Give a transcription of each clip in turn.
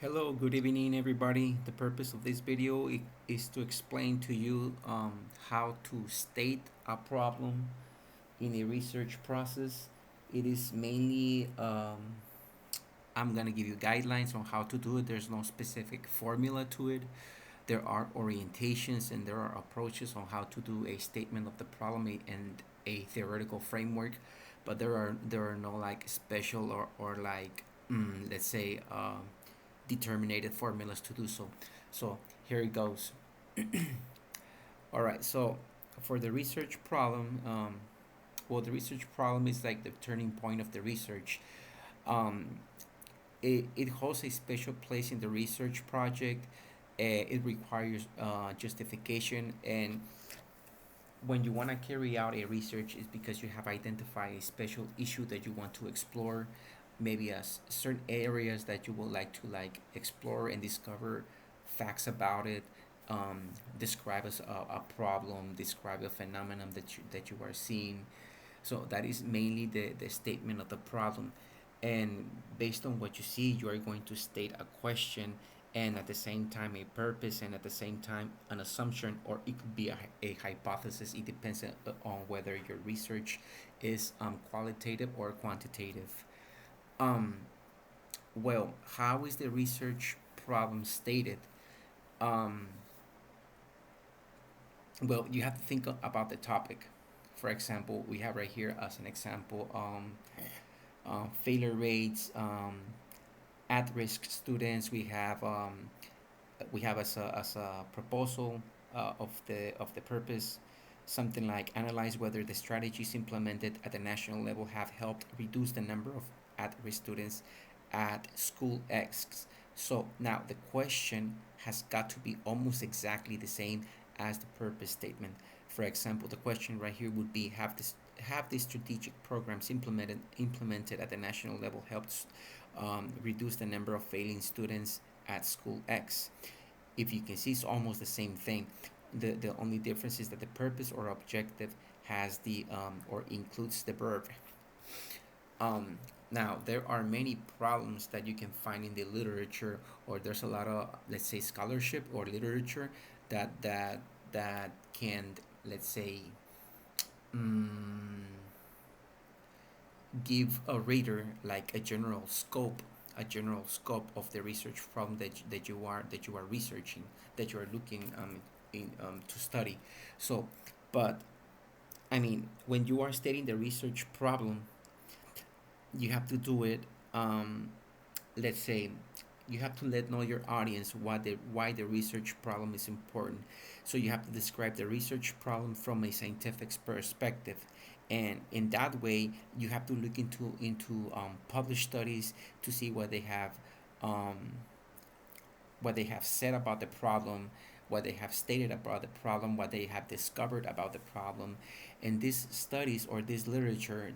Hello, good evening, everybody. The purpose of this video is to explain to you how to state a problem in a research process. It is mainly, I'm going to give you guidelines on how to do it. There's no specific formula to it. There are orientations and there are approaches on how to do a statement of the problem and a theoretical framework, but there are no like special or like let's say determined formulas to do so. So here it goes. All right. So for the research problem, well, the research problem is like the turning point of the research. Um, it holds a special place in the research project. It requires justification, and when you want to carry out a research, is because you have identified a special issue that you want to explore, maybe as certain areas that you would like to like explore and discover facts about it. Describe as a problem, describe a phenomenon that you are seeing. So that is mainly the statement of the problem. And based on what you see, you are going to state a question and at the same time a purpose and at the same time an assumption, or it could be a hypothesis. It depends on whether your research is qualitative or quantitative. Um, well, how is the research problem stated? Um, well, you have to think about the topic. For example, we have right here as an example failure rates, at-risk students. We have as a proposal of the purpose something like analyze whether the strategies implemented at the national level have helped reduce the number of at-risk students at school X. So now the question has got to be almost exactly the same as the purpose statement. For example, the question right here would be have the strategic programs implemented at the national level helped reduce the number of failing students at school X. If you can see, it's almost the same thing. The only difference is that the purpose or objective has the or includes the verb. Now there are many problems that you can find in the literature, or there's a lot of, let's say, scholarship or literature that can, let's say, um, give a reader like a general scope of the research problem that you are researching, that you are looking to study. So, but I mean, when you are stating the research problem, you have to do it. Let's say you have to let know your audience why the research problem is important. So you have to describe the research problem from a scientific perspective, and in that way you have to look into published studies to see um, what they have said about the problem, what they have stated about the problem, what they have discovered about the problem. And these studies or this literature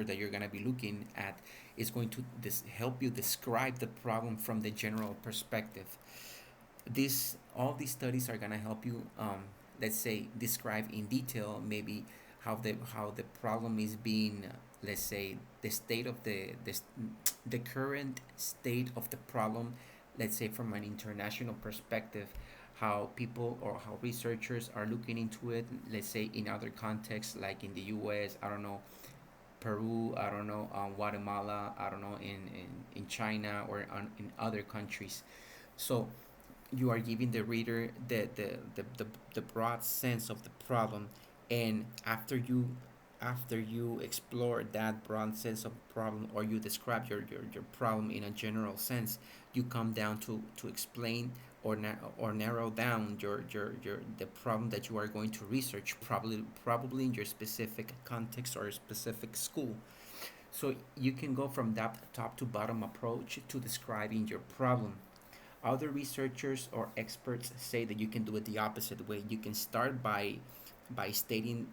that you're going to be looking at is going to help you describe the problem from the general perspective. This all these studies are going to help you, let's say, describe in detail maybe how the problem is being, let's say, the state of the current state of the problem, let's say from an international perspective, how people or how researchers are looking into it, let's say in other contexts like in the US, I don't know, Peru, I don't know, Guatemala, I don't know, in China or in other countries. So you are giving the reader the broad sense of the problem, and after you explore that broad sense of the problem, or you describe your problem in a general sense, you come down to explain or narrow down your the problem that you are going to research, probably in your specific context or specific school. So you can go from that top to bottom approach to describing your problem. Other researchers or experts say that you can do it the opposite way. You can start by stating,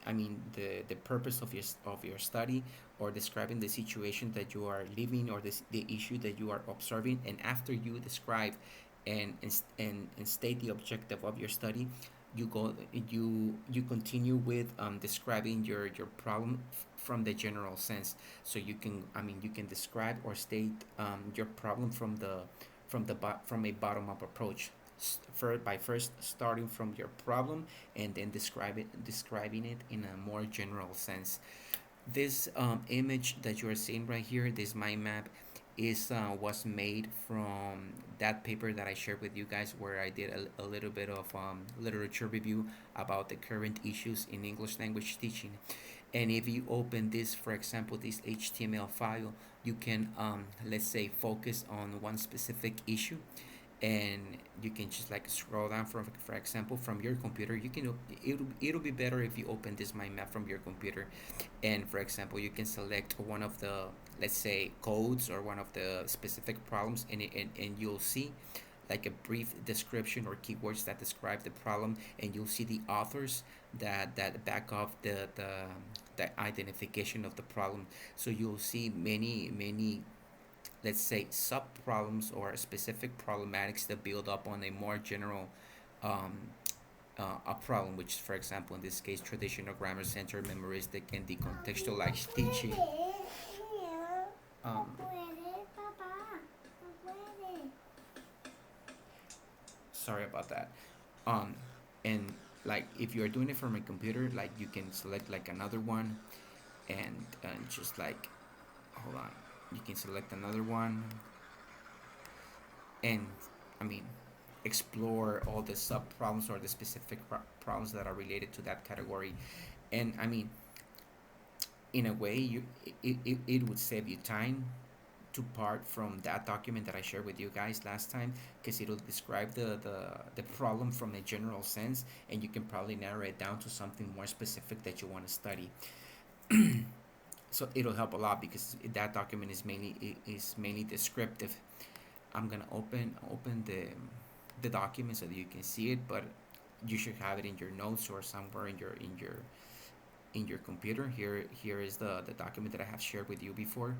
I mean, the purpose of your study, or describing the situation that you are living, or the issue that you are observing. And after you describe and state the objective of your study, you go you continue with describing your problem from the general sense. So you can, I mean, you can describe or state your problem from a bottom up approach. By first starting from your problem and then describing it in a more general sense. This image that you are seeing right here, this mind map, is was made from that paper that I shared with you guys, where I did a little bit of literature review about the current issues in English language teaching. And if you open this, for example, this HTML file, you can, let's say, focus on one specific issue, and you can just like scroll down. For example, from your computer, you can, it'll be better if you open this mind map from your computer. And for example, you can select one of the, let's say, codes or one of the specific problems, and you'll see like a brief description or keywords that describe the problem, and you'll see the authors that back up the identification of the problem. So you'll see many, let's say, sub problems or specific problematics that build up on a more general um, a problem, which, for example, in this case, traditional grammar center, memoristic, and decontextualized teaching. Um, Sorry about that. Um, and like if you're doing it from a computer, like you can select like another one, and just like, hold on, you can select another one, and, I mean, explore all the sub problems or the specific problems that are related to that category. And, I mean, in a way, it would save you time to part from that document that I shared with you guys last time, because it'll describe the problem from a general sense, and you can probably narrow it down to something more specific that you want to study. So it'll help a lot because that document is mainly descriptive. I'm gonna open the document so that you can see it, but you should have it in your notes or somewhere in your computer. Here is the document that I have shared with you before.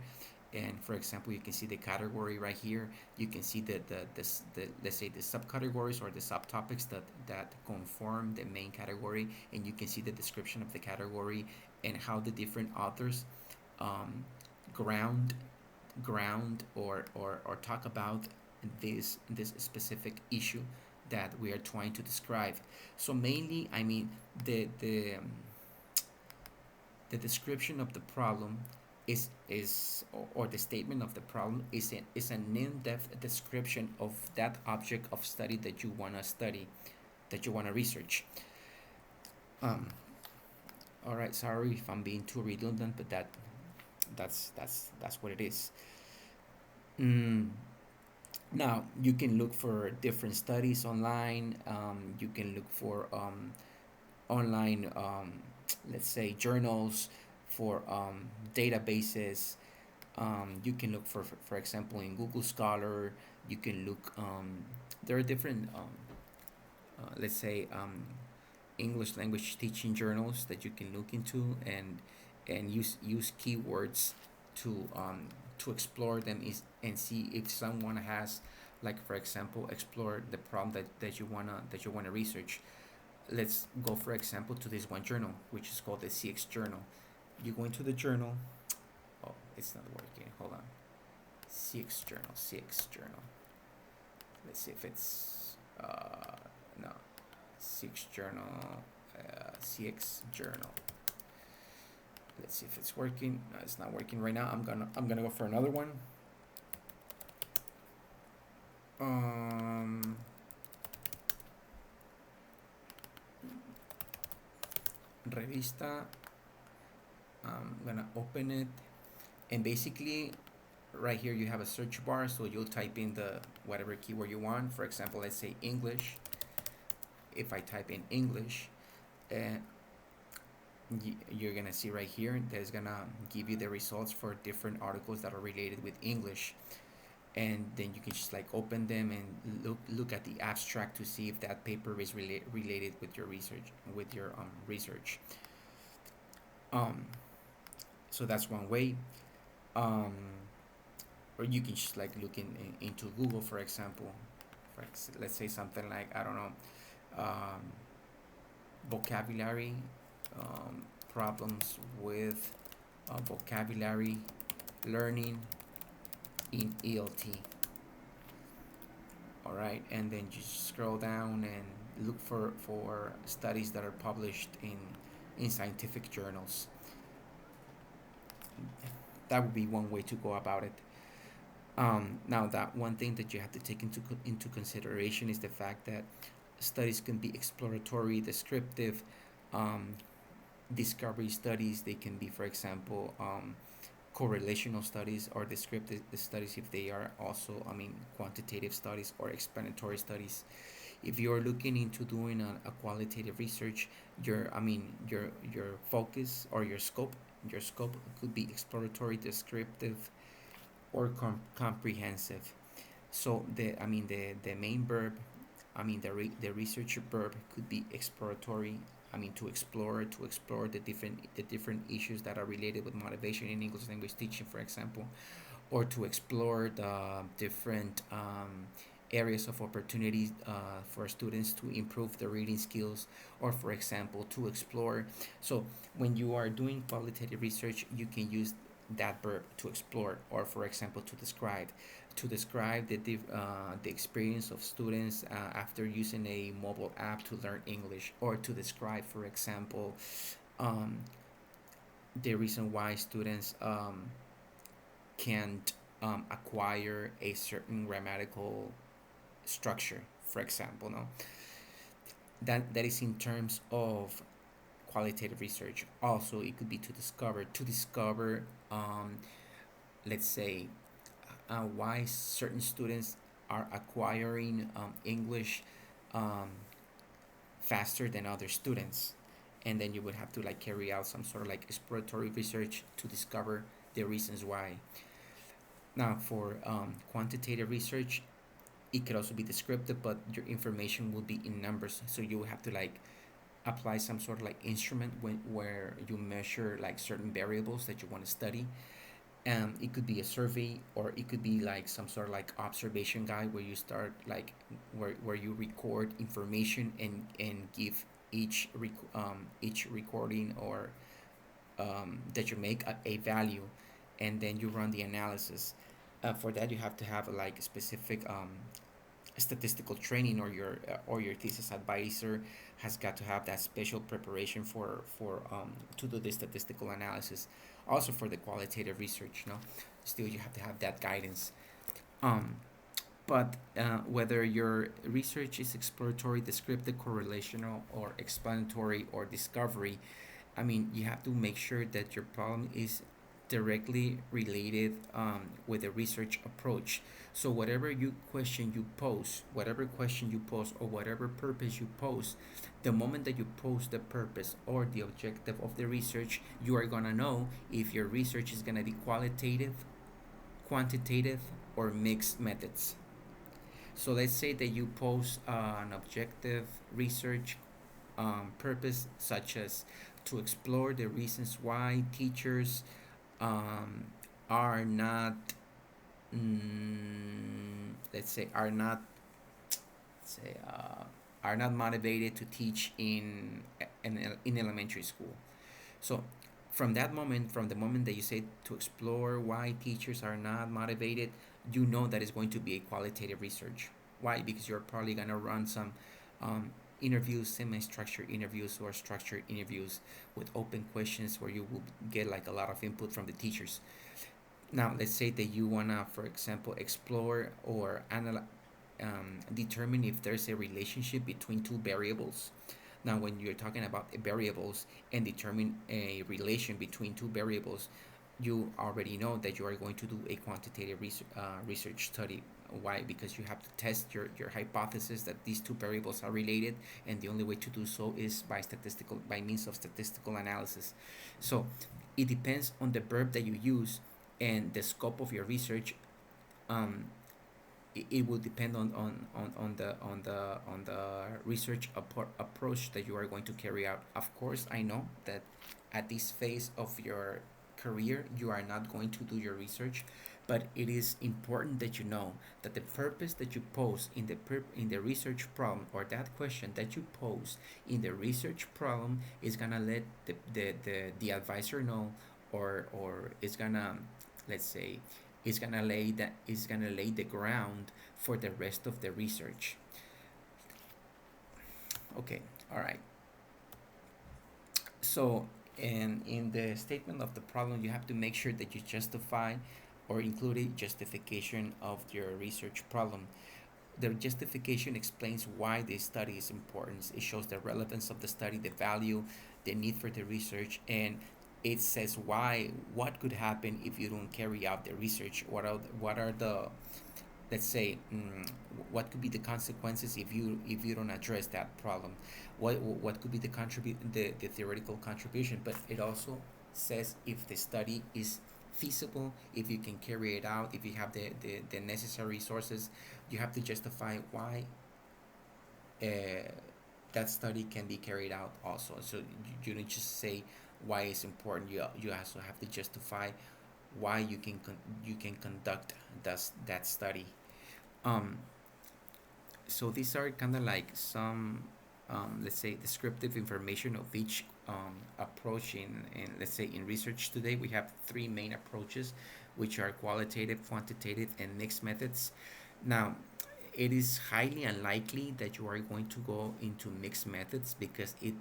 And for example, you can see the category right here. You can see the let's say the subcategories or the subtopics that conform the main category, and you can see the description of the category and how the different authors um, ground or talk about this specific issue that we are trying to describe. So mainly, I mean, the description of the problem is or the statement of the problem is an in-depth description of that object of study that you want to study, that you want to research. um all right, sorry if I'm being too redundant, but that's what it is. mm, Now you can look for different studies online. You can look for online, let's say, journals, for databases. You can look for example, in Google Scholar. You can look. There are different, let's say, English language teaching journals that you can look into, and use keywords to explore them and see if someone has, like, for example, explore the problem that you wanna research. Let's go, for example, to this one journal, which is called the CX journal. You go into the journal. Oh, it's not working. Hold on. CX journal. Let's see if it's no, CX journal. CX journal. Let's see if it's working. No, it's not working right now. I'm gonna go for another one. Um, Revista. I'm gonna open it, and basically, right here you have a search bar. So you'll type in the whatever keyword you want. For example, let's say English. If I type in English, uh, you're gonna see right here that's gonna give you the results for different articles that are related with English. And then you can just like open them and look at the abstract to see if that paper is related with your research. um so that's one way. um or you can just like look into Google, for example. Let's say something like, I don't know, um vocabulary, problems with vocabulary learning in ELT. All right, and then just scroll down and look for studies that are published in scientific journals. That would be one way to go about it. Now, that one thing that you have to take into consideration is the fact that studies can be exploratory, descriptive, um, discovery studies. They can be, for example, correlational studies or descriptive studies if they are also, I mean, quantitative studies or explanatory studies. If you're looking into doing a qualitative research, your focus or your scope could be exploratory, descriptive, or comprehensive. So the main verb, the research verb could be exploratory. To explore the different issues that are related with motivation in English language teaching, for example, or to explore the different areas of opportunities for students to improve their reading skills, or for example to explore. So when you are doing qualitative research, you can use that verb to explore, or for example to describe the experience of students after using a mobile app to learn English, or to describe, for example, um, the reason why students can't acquire a certain grammatical structure, for example. No, that is in terms of qualitative research. Also, it could be to discover, um, let's say, why certain students are acquiring English um, faster than other students, and then you would have to like carry out some sort of like exploratory research to discover the reasons why. Now, for quantitative research, it could also be descriptive, but your information will be in numbers, so you will have to like apply some sort of like instrument where you measure like certain variables that you want to study. It could be a survey, or it could be like some sort of like observation guide where you start like where you record information and give each recording or that you make a value, and then you run the analysis. For that, you have to have like a specific statistical training, or your thesis advisor has got to have that special preparation for to do the statistical analysis. Also, for the qualitative research, still you have to have that guidance. um, but whether your research is exploratory, descriptive, correlational, or explanatory, or discovery, you have to make sure that your problem is directly related with the research approach. So whatever question you pose, or whatever purpose you pose, the moment that you pose the purpose or the objective of the research, you are gonna know if your research is gonna be qualitative, quantitative, or mixed methods. So let's say that you pose an objective research purpose, such as to explore the reasons why teachers um, are not, let's say, say, are not motivated to teach in elementary school. So from the moment that you say to explore why teachers are not motivated, you know that it's going to be a qualitative research. Why? Because you're probably gonna run some um, interviews, semi-structured interviews or structured interviews with open questions where you will get like a lot of input from the teachers. Now, let's say that you wanna, for example, explore or determine if there's a relationship between two variables. Now, when you're talking about variables and determine a relation between two variables, you already know that you are going to do a quantitative research study. Why? Because you have to test your hypothesis that these two variables are related, and the only way to do so is by means of statistical analysis. So it depends on the verb that you use and the scope of your research. Um, it will depend on the research approach that you are going to carry out. Of course, I know that at this phase of your career you are not going to do your research But it is important that you know that the purpose that you pose in in the research problem, or that question that you pose in the research problem, is gonna let the advisor know, or is gonna, let's say, is gonna lay the ground for the rest of the research. Okay, all right. So, and in the statement of the problem, you have to make sure that you justify or include a justification of your research problem. The justification explains why the study is important. It shows the relevance of the study, the value, the need for the research, and it says what could happen if you don't carry out the research. What are the, let's say, what could be the consequences if you don't address that problem? What could be the theoretical contribution? But it also says if the study is feasible, if you can carry it out, if you have the necessary resources. You have to justify why uh, that study can be carried out also. So you don't just say why it's important. You also have to justify why you can conduct that study. um, so these are kind of like some, let's say, descriptive information of each approach in, let's say, in research. Today we have three main approaches, which are qualitative, quantitative, and mixed methods. Now, it is highly unlikely that you are going to go into mixed methods because it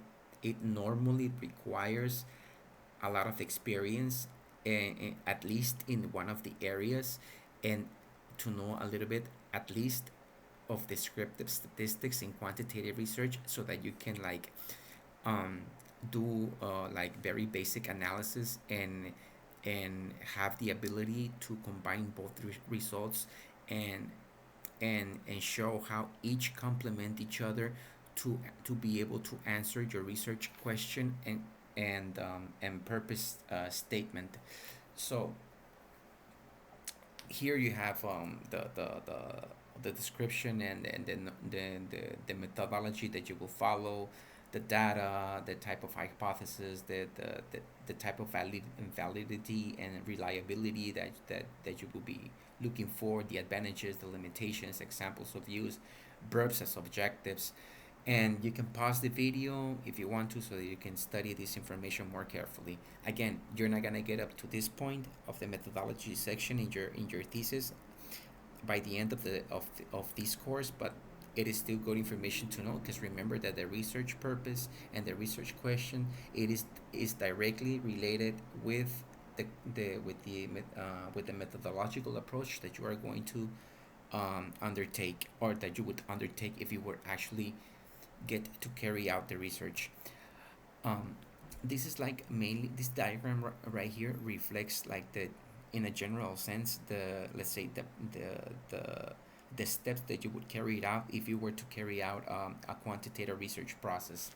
normally requires a lot of experience, at least in one of the areas, and to know a little bit, at least, of descriptive statistics in quantitative research, so that you can like um, do like very basic analysis, and have the ability to combine both results, and and show how each complement each other to be able to answer your research question and purpose statement. So here you have the description, and then the methodology that you will follow, the data, the type of hypothesis, the type of validity and reliability that you will be looking for, the advantages, the limitations, examples of use, verbs as objectives. And you can pause the video if you want to, so that you can study this information more carefully. Again, you're not gonna get up to this point of the methodology section in your thesis by the end of of this course, but it is still good information to know, because remember that the research purpose and the research question, it is directly related with with the methodological approach that you are going to undertake, or that you would undertake if you were actually get to carry out the research. Um, this is like mainly this diagram right here reflects like the, in a general sense, the, let's say, the steps that you would carry it out if you were to carry out a quantitative research process.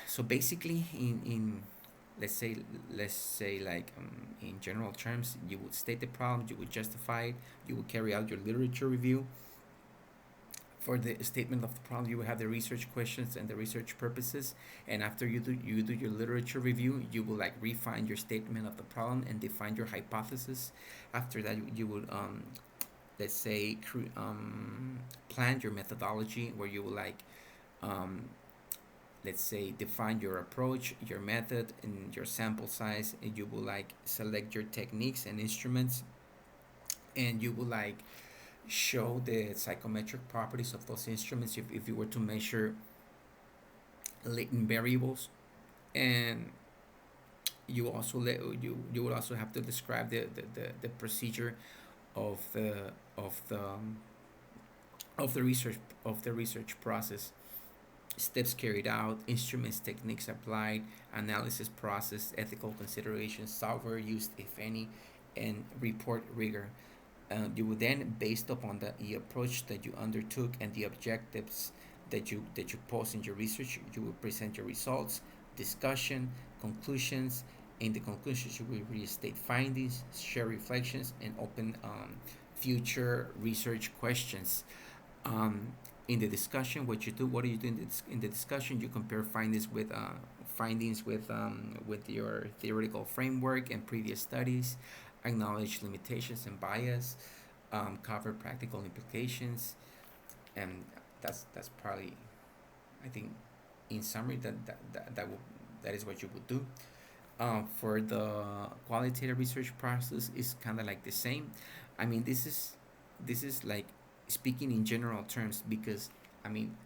So basically, in let's say like, in general terms, you would state the problem, you would justify it, you would carry out your literature review. For the statement of the problem, you will have the research questions and the research purposes, and after you do your literature review, you will like refine your statement of the problem and define your hypothesis. After that, you would let's say plan your methodology, where you will like um, let's say define your approach, your method, and your sample size, and you will like select your techniques and instruments, and you will like show the psychometric properties of those instruments if you were to measure latent variables. And you also you would also have to describe the procedure of the research process, steps carried out, instruments, techniques applied, analysis process, ethical considerations, software used if any, and report rigor. You would then, based upon the approach that you undertook and the objectives that you pose in your research, you will present your results, discussion, conclusions. In the conclusions, you will restate findings, share reflections, and open future research questions. Um, in the discussion, what do you do in the discussion? You compare findings with your theoretical framework and previous studies. acknowledge limitations and bias, cover practical implications, and that's probably, I think, in summary, that is what you would do. For the qualitative research process is kind of like the same. I mean, this is like speaking in general terms because I mean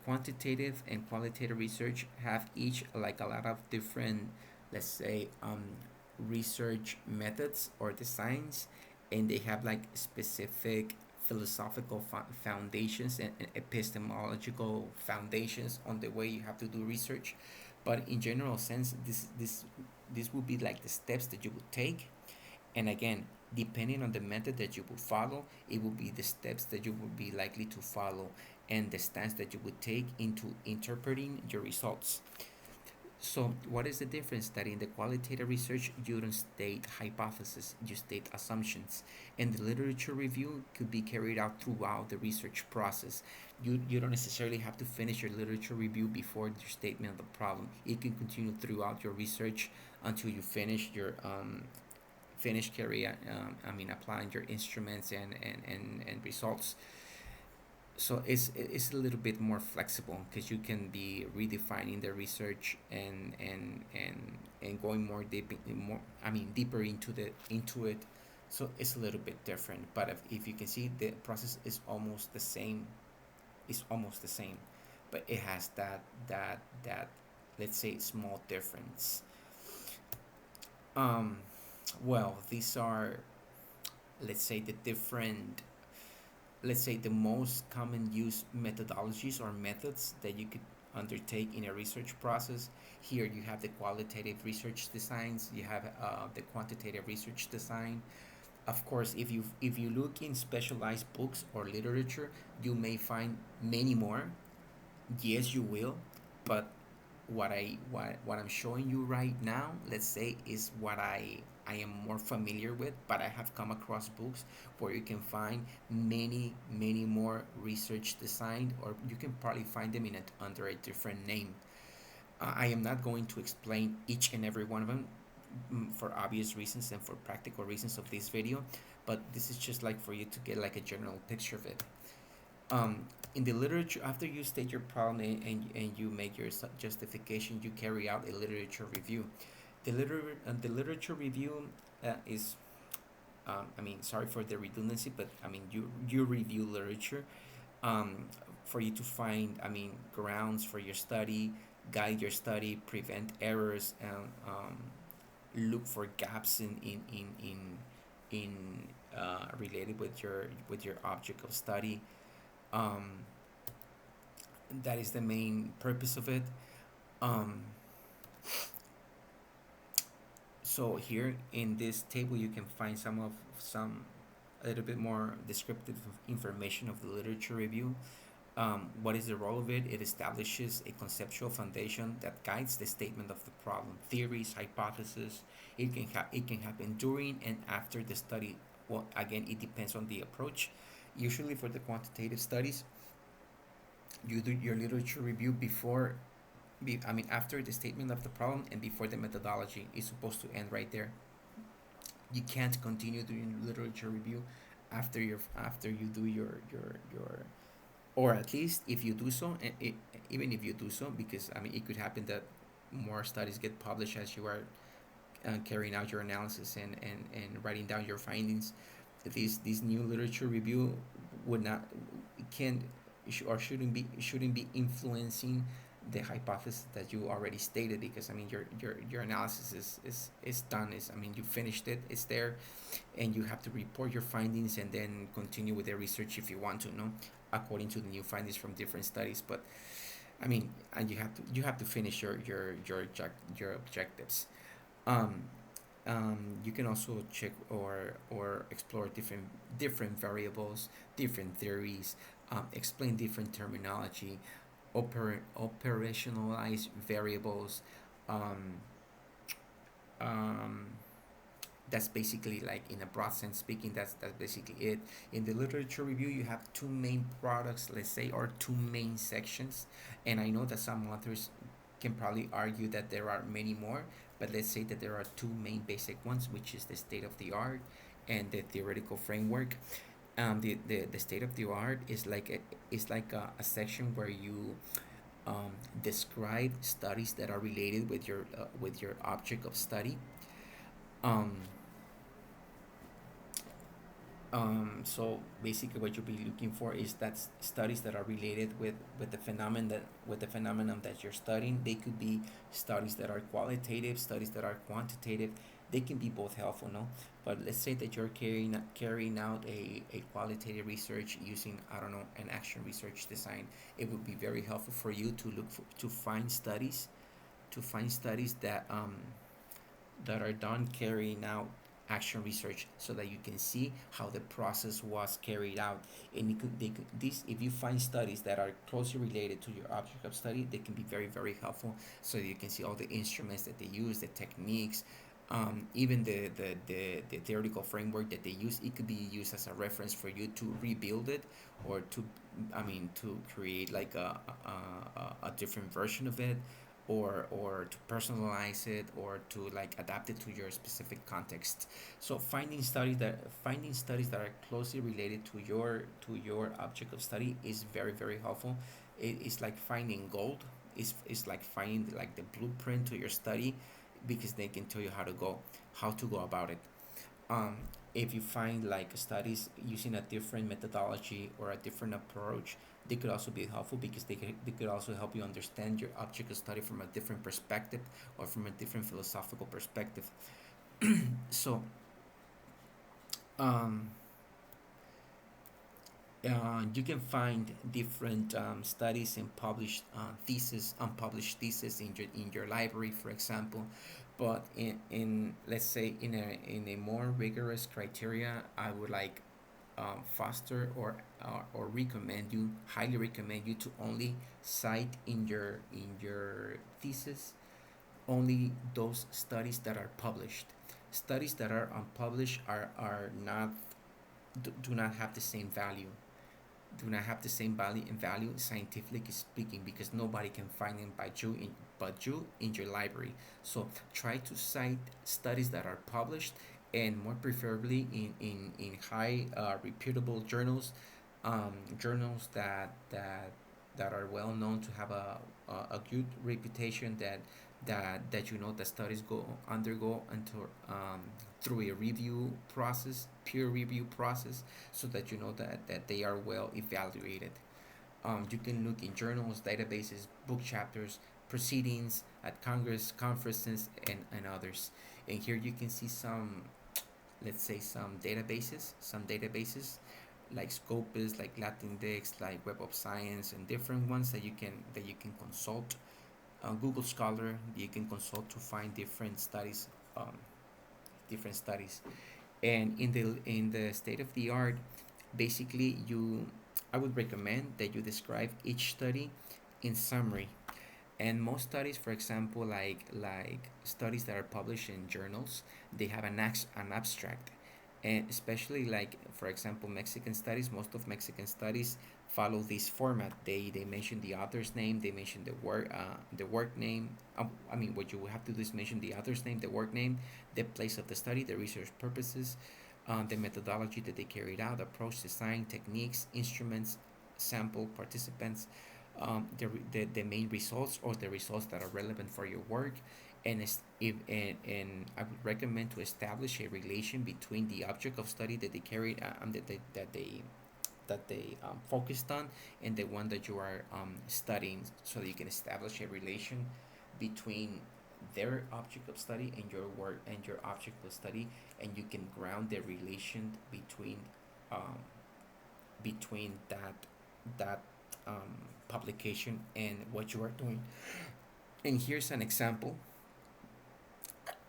quantitative and qualitative research have each like a lot of different, let's say, research methods or designs, and they have like specific philosophical foundations and epistemological foundations on the way you have to do research. But in general sense, this would be like the steps that you would take, and again, depending on the method that you would follow, it will be the steps that you would be likely to follow and the stance that you would take into interpreting your results. So, what is the difference? That in the qualitative research, you don't state hypotheses, you state assumptions. And the literature review could be carried out throughout the research process. You don't necessarily have to finish your literature review before your statement of the problem. It can continue throughout your research until you finish carry applying your instruments and results. So it's a little bit more flexible because you can be redefining the research and going more deep more deeper into it. So it's a little bit different, but if you can see, the process is almost the same. It's almost the same, but it has that, let's say, small difference. um well, these are, let's say, the different, let's say, the most common use methodologies or methods that you could undertake in a research process. Here you have the qualitative research designs, you have the quantitative research design. Of course, if you look in specialized books or literature, you may find many more. Yes, you will, but what I'm showing you right now, let's say, is what I am more familiar with. But I have come across books where you can find many more research designed, or you can probably find them under a different name. I am not going to explain each and every one of them, for obvious reasons and for practical reasons of this video, but this is just like for you to get like a general picture of it. um, in the literature, after you state your problem and you make your justification, you carry out a literature review. The literature review is, sorry for the redundancy, but you review literature, um, for you to find, grounds for your study, guide your study, prevent errors, and look for gaps in related with your object of study. Um, that is the main purpose of it. Um, so here in this table, you can find some a little bit more descriptive information of the literature review. What is the role of it? It establishes a conceptual foundation that guides the statement of the problem, theories, hypotheses. It can happen during and after the study. Well, again, it depends on the approach. Usually, for the quantitative studies, you do your literature review after the statement of the problem and before the methodology is supposed to end right there. You can't continue doing literature review after you do your or at least if you do so, even if you do so, because it could happen that more studies get published as you are carrying out your analysis and writing down your findings. This new literature review would not can or shouldn't be influencing the hypothesis that you already stated, because your analysis is done. You finished it, it's there, and you have to report your findings and then continue with the research if you want to, no, according to the new findings from different studies. But and you have to finish your objectives. um, you can also check or explore different variables, different theories, explain different terminology, operationalize variables. Um, um, that's basically, like, in a broad sense speaking, that's basically it. In the literature review, you have two main products, let's say, or two main sections, and I know that some authors can probably argue that there are many more, but let's say that there are two main basic ones, which is the state of the art and the theoretical framework. The state of the art is like a section where you um, describe studies that are related with your object of study. Um, so basically, what you'll be looking for is that studies that are related with the phenomenon that you're studying. They could be studies that are qualitative, studies that are quantitative. They can be both helpful, no? But let's say that you're carrying out a qualitative research using, I don't know, an action research design. It would be very helpful for you to look for to find studies that are done carrying out action research so that you can see how the process was carried out. And this, if you find studies that are closely related to your object of study, they can be very very helpful, so you can see all the instruments that they use, the techniques, even the theoretical framework that they use. It could be used as a reference for you to rebuild it, or to, I mean, to create like a different version of it, or to personalize it, or to like adapt it to your specific context. So finding studies that are closely related to your object of study is very very helpful. It's like finding gold. It's like finding like the blueprint to your study, because they can tell you how to go about it. um, if you find like studies using a different methodology or a different approach, they could also be helpful, because they could also help you understand your object of study from a different perspective, or from a different philosophical perspective. So um, you can find different studies and published thesis, unpublished thesis in your library, for example. But in let's say in a more rigorous criteria, I would like foster or recommend you, highly recommend you, to only cite in your thesis only those studies that are published. Studies that are unpublished are not, do not have the same value, do not have the same value scientifically speaking, because nobody can find them but you in your library. So try to cite studies that are published, and more preferably in high reputable journals, journals that are well known to have a good reputation, that you know the studies go undergo into through a review process, peer review process, so that you know that they are well evaluated. You can look in journals, databases, book chapters, proceedings at Congress, conferences, and others. And here you can see some, let's say, some databases like Scopus, like Latindex, like Web of Science, and different ones that you can consult. Google Scholar, you can consult to find um, different studies. And in the state of the art, basically you, I would recommend that you describe each study in summary. And most studies, for example, like studies that are published in journals, they have an abstract. And especially, like, for example, Mexican studies, most of Mexican studies follow this format. They mention the author's name, they mention the work name. I mean, what you have to do is mention the author's name, the work name, the place of the study, the research purposes, the methodology that they carried out, approach, design, techniques, instruments, sample, participants, the main results, or the results that are relevant for your work. And if and I would recommend to establish a relation between the object of study that they carried, that they focused on, and the one that you are studying, so that you can establish a relation between their object of study and your work and your object of study, and you can ground the relation um, between that publication and what you are doing. And here's an example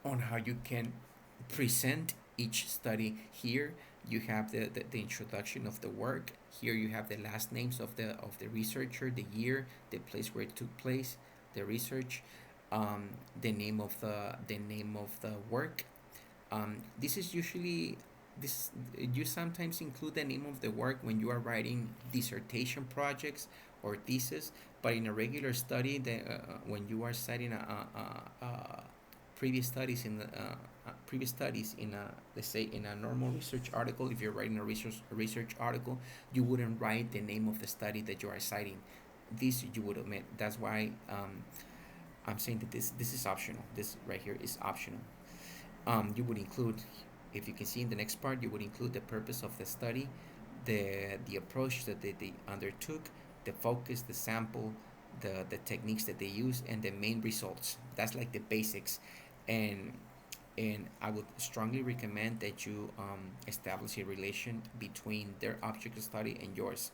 on how you can present each study. Here you have the introduction of the work. Here you have the last names of the researcher, the year, the place where it took place, the research, the name of the work. This is usually this You sometimes include the name of the work when you are writing dissertation projects or thesis, but in a regular study, when you are citing a previous studies in a, let's say, in a normal research article. If you're writing a research article, you wouldn't write the name of the study that you are citing. This you would omit. That's why I'm saying that this is optional. This right here is optional. You would include, if you can see in the next part, you would include the purpose of the study, the approach that they undertook, the focus, the sample, the techniques that they use, and the main results. That's like the basics, and I would strongly recommend that you establish a relation between their object of study and yours.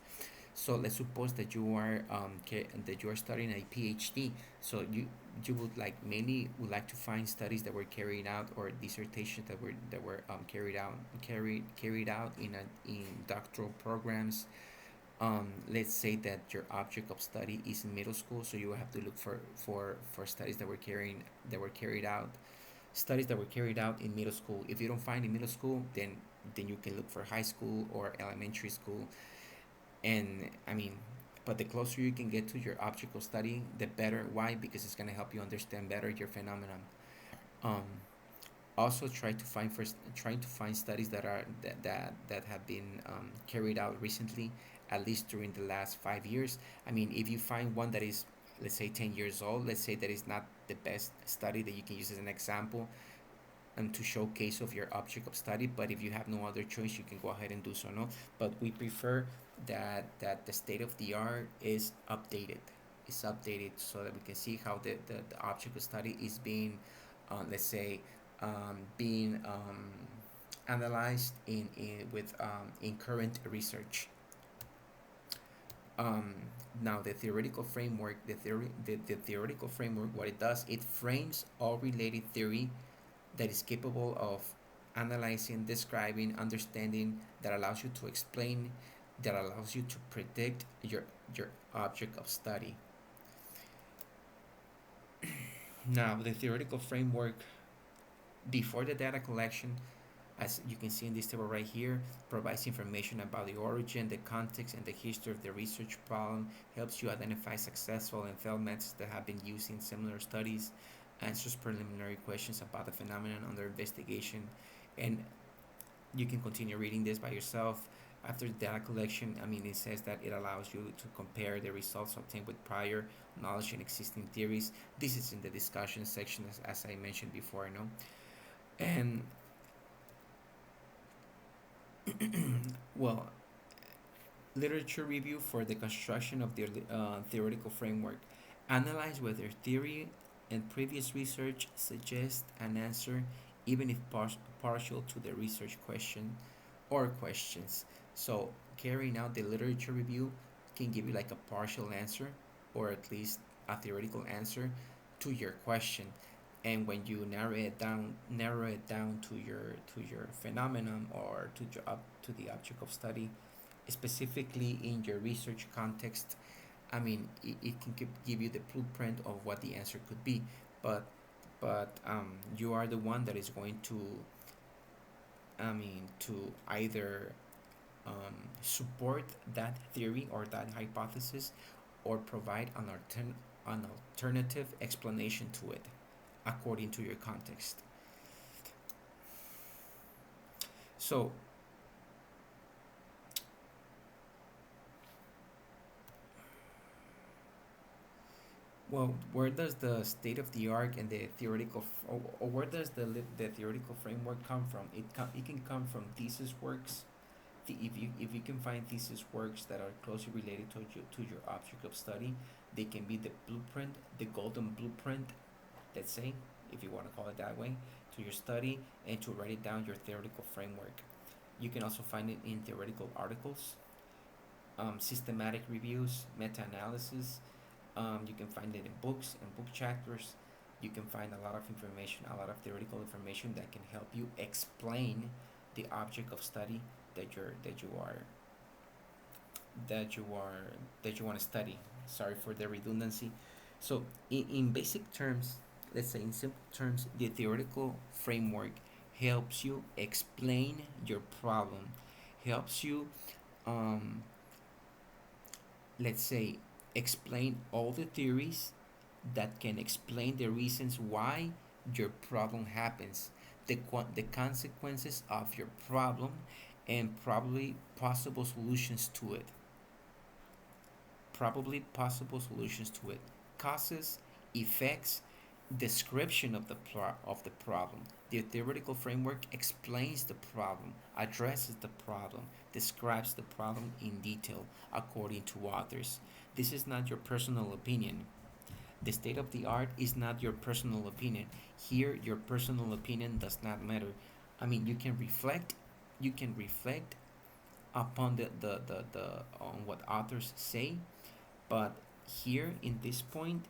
So let's suppose that that you are studying a PhD. So you would like mainly would like to find studies that were carried out, or dissertations that were carried out in doctoral programs. Let's say that your object of study is in middle school, so you will have to look for studies that were carried out, studies that were carried out in middle school. If you don't find in middle school, then you can look for high school or elementary school. And I mean, but the closer you can get to your object of study, the better. Why? Because it's going to help you understand better your phenomenon. um, Also trying to find studies that have been carried out recently, at least during the last 5 years. I mean, if you find one that is, let's say, 10 years old, let's say that is not the best study that you can use as an example and to showcase of your object of study. But if you have no other choice, you can go ahead and do so. No, but we prefer that the state of the art is updated, so that we can see how the object of study is being, let's say, being analyzed in current research. um, Now the theoretical framework, the theoretical framework, what it does, it frames all related theory that is capable of analyzing, describing, understanding, that allows you to explain, that allows you to predict your object of study. Now, the theoretical framework before the data collection, as you can see in this table right here, provides information about the origin, the context, and the history of the research problem, helps you identify successful and failed methods that have been used in similar studies, answers preliminary questions about the phenomenon under investigation, and you can continue reading this by yourself. After the data collection, I mean, it says that it allows you to compare the results obtained with prior knowledge and existing theories. This is in the discussion section, as I mentioned before, you know. And well, literature review for the construction of the theoretical framework. Analyze whether theory and previous research suggest an answer, even if partial to the research question or questions. So, carrying out the literature review can give you like a partial answer, or at least a theoretical answer to your question. And when you narrow it down to your phenomenon, or to the object of study, specifically in your research context, I mean, it can give you the blueprint of what the answer could be. But you are the one that is going to, I mean, to either support that theory or that hypothesis, or provide an alternative explanation to it according to your context. So, well, where does the state of the art and the theoretical, or where does the theoretical framework come from? It can come from thesis works. If you can find thesis works that are closely related to your object of study, they can be the blueprint, the golden blueprint, let's say, if you want to call it that way, to your study, and to write it down your theoretical framework. You can also find it in theoretical articles, systematic reviews, meta-analysis. You can find it in books and book chapters. You can find a lot of information, a lot of theoretical information that can help you explain the object of study that you're that you are that you want to study. Sorry for the redundancy. So, in basic terms, let's say in simple terms, the theoretical framework helps you explain your problem, helps you, um, let's say, explain all the theories that can explain the reasons why your problem happens, the consequences of your problem, and probably possible solutions to it. Probably possible solutions to it. Causes, effects, description of of the problem. The theoretical framework explains the problem, addresses the problem, describes the problem in detail according to authors. This is not your personal opinion. The state of the art is not your personal opinion. Here, your personal opinion does not matter. I mean, you can reflect upon the on what authors say, but here in this point,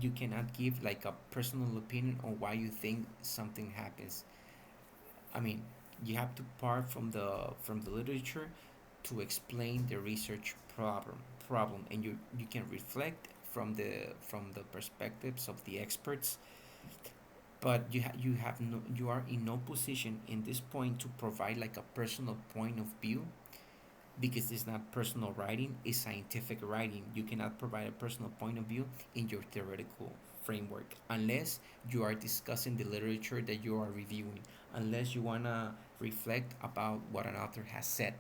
you cannot give like a personal opinion on why you think something happens. I mean, you have to part from the literature to explain the research problem, and you can reflect from the perspectives of the experts, but you have no, you are in no position in this point to provide like a personal point of view, because it's not personal writing, it's scientific writing. You cannot provide a personal point of view in your theoretical framework unless you are discussing the literature that you are reviewing, unless you want to reflect about what an author has said.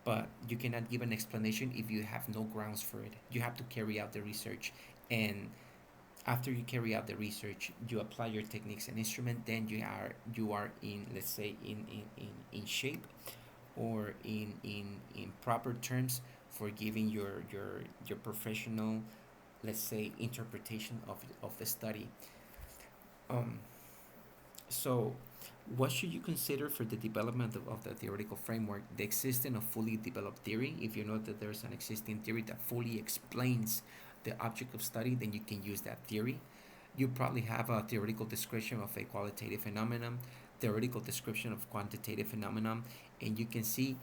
But you cannot give an explanation if you have no grounds for it. You have to carry out the research, and after you carry out the research, you apply your techniques and instrument, then you are in, let's say, in shape, or in proper terms for giving your professional, let's say, interpretation of the study. um, so what should you consider for the development of the theoretical framework? The existence of fully developed theory. If you know that there's an existing theory that fully explains the object of study, then you can use that theory. You probably have a theoretical description of a qualitative phenomenon, theoretical description of quantitative phenomenon, and you can see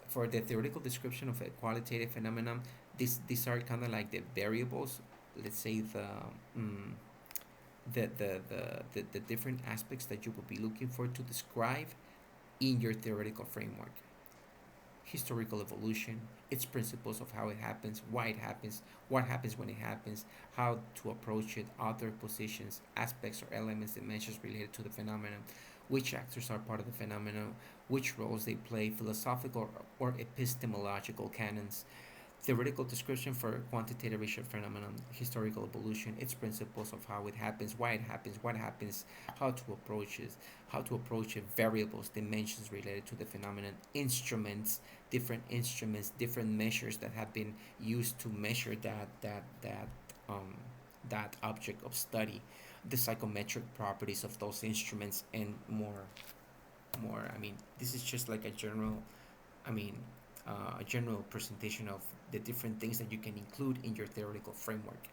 for the theoretical description of a qualitative phenomenon, these are kind of like the variables. Let's say mm, the different aspects that you will be looking for to describe in your theoretical framework: historical evolution, its principles of how it happens, why it happens, what happens when it happens, how to approach it, other positions, aspects or elements, dimensions related to the phenomenon, which actors are part of the phenomenon, which roles they play, philosophical or epistemological canons, theoretical description for quantitative research phenomenon, historical evolution, its principles of how it happens, why it happens, what happens, how to approach it, variables, dimensions related to the phenomenon, instruments, different measures that have been used to measure um, that object of study, the psychometric properties of those instruments, and more. I mean, this is just like a general, I mean, a general presentation of the different things that you can include in your theoretical framework,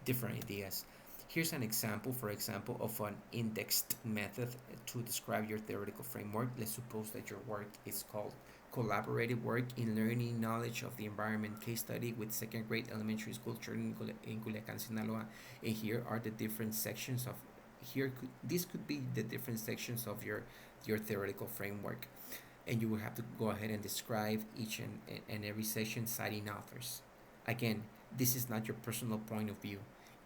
different ideas. Here's an example, for example, of an indexed method to describe your theoretical framework. Let's suppose that your work is called Collaborative Work in Learning Knowledge of the Environment Case Study with Second Grade Elementary School Children in Culiacan, Sinaloa. And here are the different sections of, these could be the different sections of your theoretical framework, and you will have to go ahead and describe each and every section citing authors. Again, this is not your personal point of view.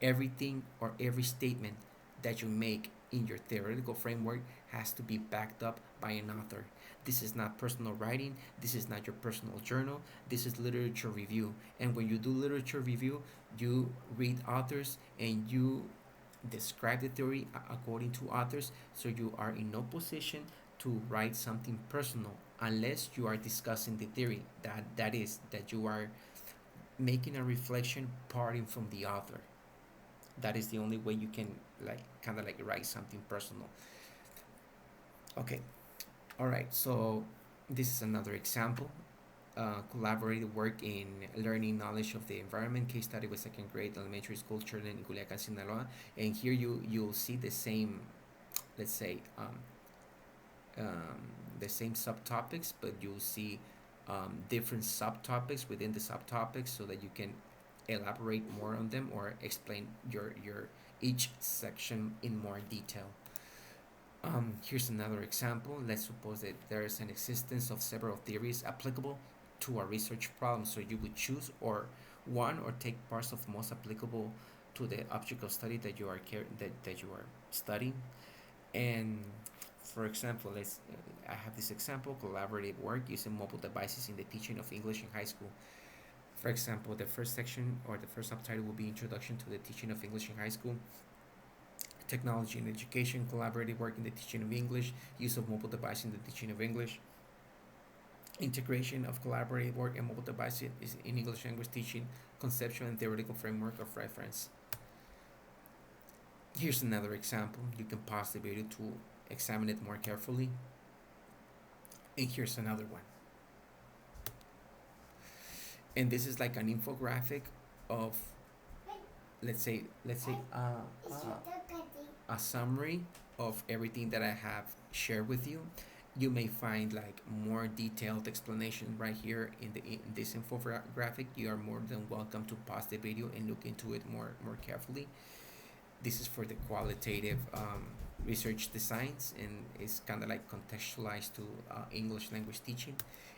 Everything or every statement that you make in your theoretical framework has to be backed up by an author. This is not personal writing, this is not your personal journal, this is literature review. And when you do literature review, you read authors and you describe the theory according to authors, so you are in no position to write something personal unless you are discussing the theory, that is that you are making a reflection parting from the author. That is the only way you can like kind of like write something personal. Okay, all right, so this is another example. Collaborative work in learning knowledge of the environment case study with second grade elementary school children in Culiacan, Sinaloa. And here you'll see the same, let's say, um, the same subtopics, but you'll see different subtopics within the subtopics, so that you can elaborate more on them or explain your each section in more detail. Here's another example. Let's suppose that there is an existence of several theories applicable to a research problem. So you would choose or one or take parts of most applicable to the object of study that you are studying. And for example, I have this example: collaborative work using mobile devices in the teaching of English in high school. For example, the first section or the first subtitle will be Introduction to the Teaching of English in High School. Technology in education, collaborative work in the teaching of English, use of mobile device in the teaching of English, integration of collaborative work and mobile devices in English language teaching, conceptual and theoretical framework of reference. Here's another example. You can pause the video to examine it more carefully. And here's another one. And this is like an infographic of, a summary of everything that I have shared with you. You may find like more detailed explanation right here in this infographic. You are more than welcome to pause the video and look into it more carefully. This is for the qualitative research designs, and it's kind of like contextualized to English language teaching.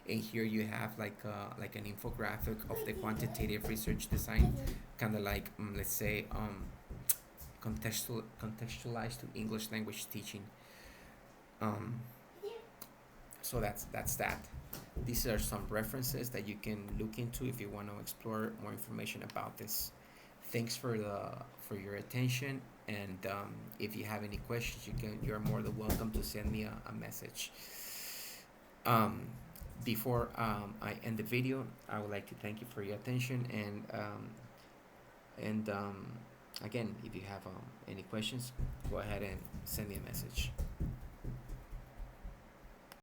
And here you have like an infographic of the quantitative research design, kind of like let's say contextualized to English language teaching. Um, so that's that. These are some references that you can look into if you want to explore more information about this. Thanks for your attention, and if you have any questions, you're more than welcome to send me a message. Um, Before I end the video, I would like to thank you for your attention, and again, if you have any questions, go ahead and send me a message.